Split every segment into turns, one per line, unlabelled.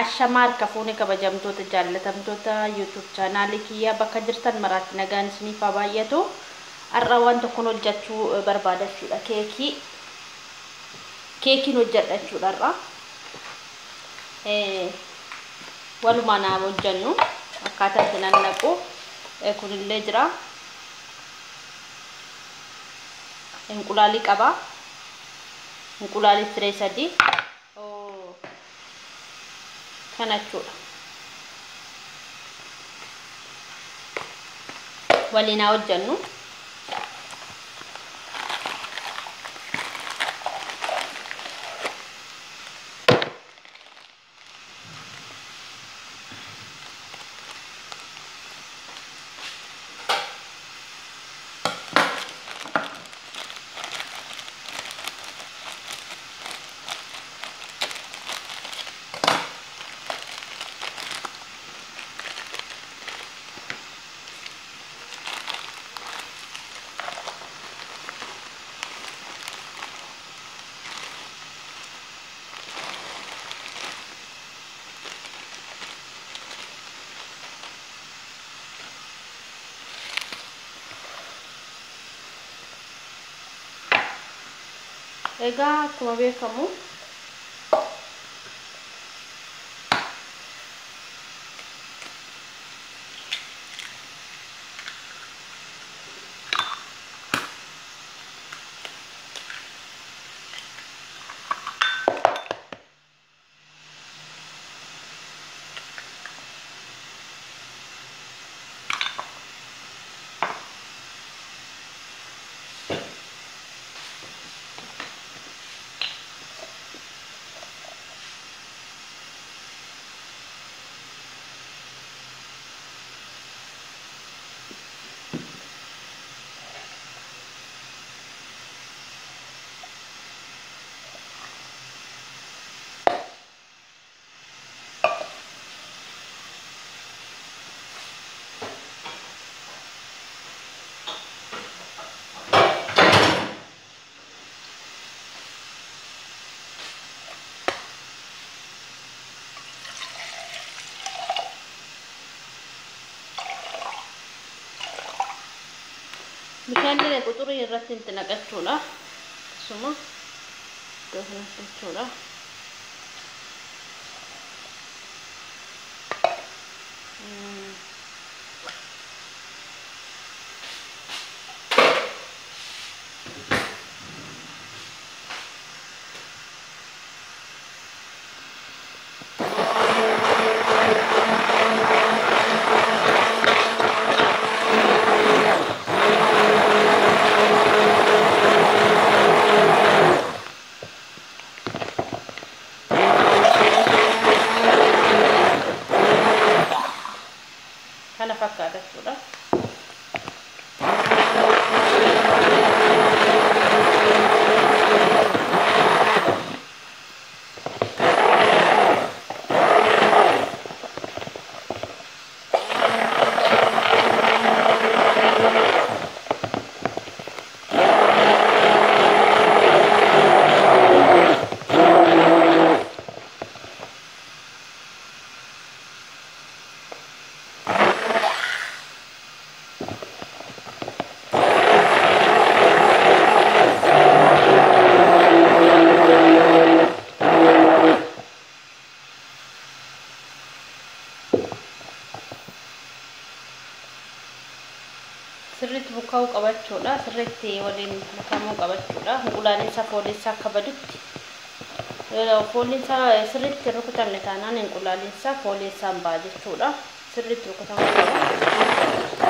Ashamar kafuuni kabajamtoota jaallatamtoota YouTube channel kiyya bakka jirtan maraatti nagaan isiniif haa baay'atu. Har'a waan tokko hojjechuu barbaadachuudha. Keekiin hojjedhachuudha har'a. Walumaan haa hojjennu. Akkaataa itti nannaqu kunillee jira. Inqulaalii qaba. Inqulaalii firee sadii. Kanachuudha. Waliin haa hojjennu. Egaa akkuma beekamu bishaanni quxurii irratti itti naqachuudha. Suma naqachuudha. Kana fakkaata jechuudha. Sirriitti bukaa'uu qabachuudha. Sirriitti waliin makamuu qabachuudha. Inqulaaleen isaa foolii isaa akka badutti. Fooliin isaa sirriitti rukutamne taanaan inqulaaleen isaa foolii isaa hin ba'a jechuudha. Sirriitti rukutamuu qaba.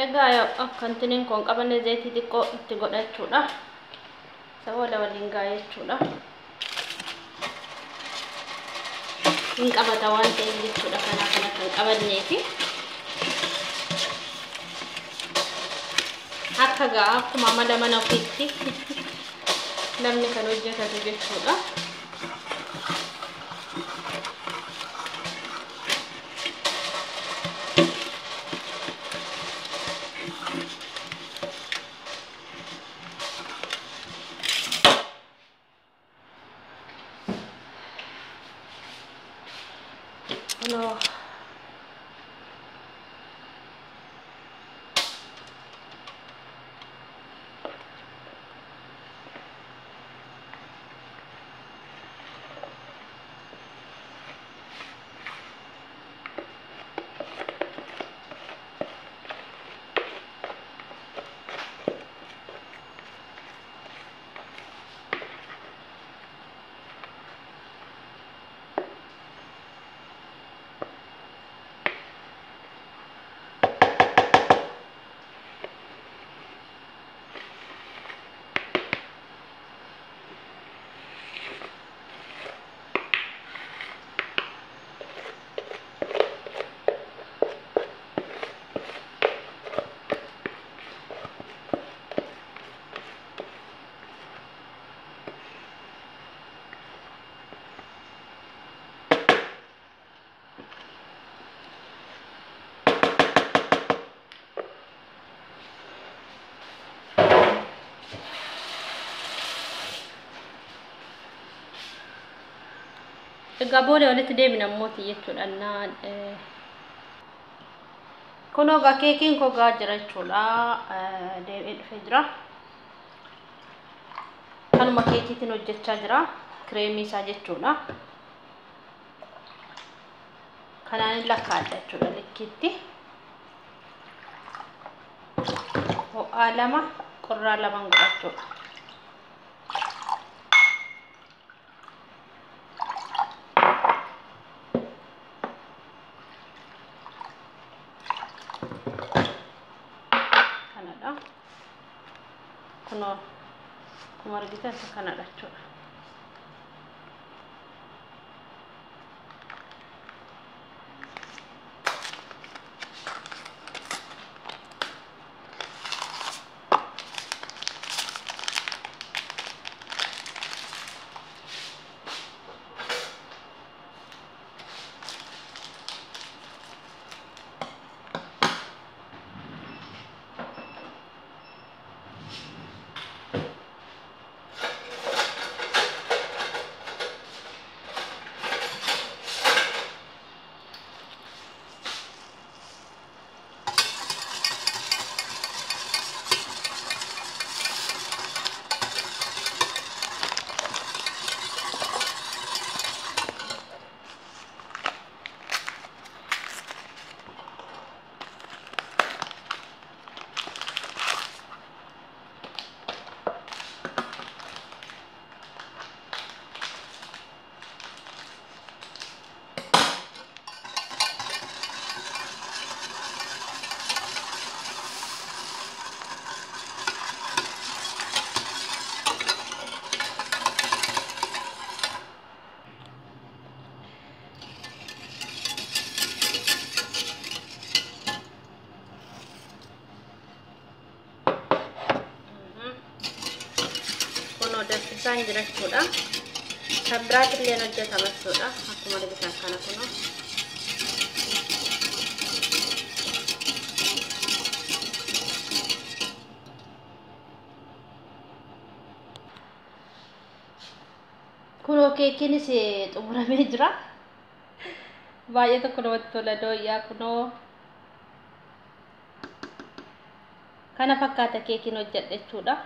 egaa akkantiniin kun qabanne zayitii xiqqoo itti godhachuudha. Sababa waliin gaa jechuudha. Hin qabata waan ta'eef jechuudha kanaaf kan qabanneefi. Akka gaa akkuma mala mana ofiitti namni kan hojjetatu jechuudha. No. Egaa booda walitti deebina mootii jechuudha. Kun egaa keekiin kogaa jira jechuudha. Deebi'ee dhufee jira. Kanuma keekiitiin hojjechaa jira. Kireemii isaa jechuudha. Kanaan lakkaadha jechuudha likkiitti. Ho'aa 2 qorraa 2 godhachuudha. Kuno kuma argitan kanadha jechuudha. Dasisaan jira jechuudha. Sabiraat illee hojjetama jechuudha. Akkuma argitan kana kuno. Kuno keekiinis xumuramee jira. Baay'ee tokko namatti tola dooyyaa kuno. Kana fakkaata keekiin hojjedhe jechuudha.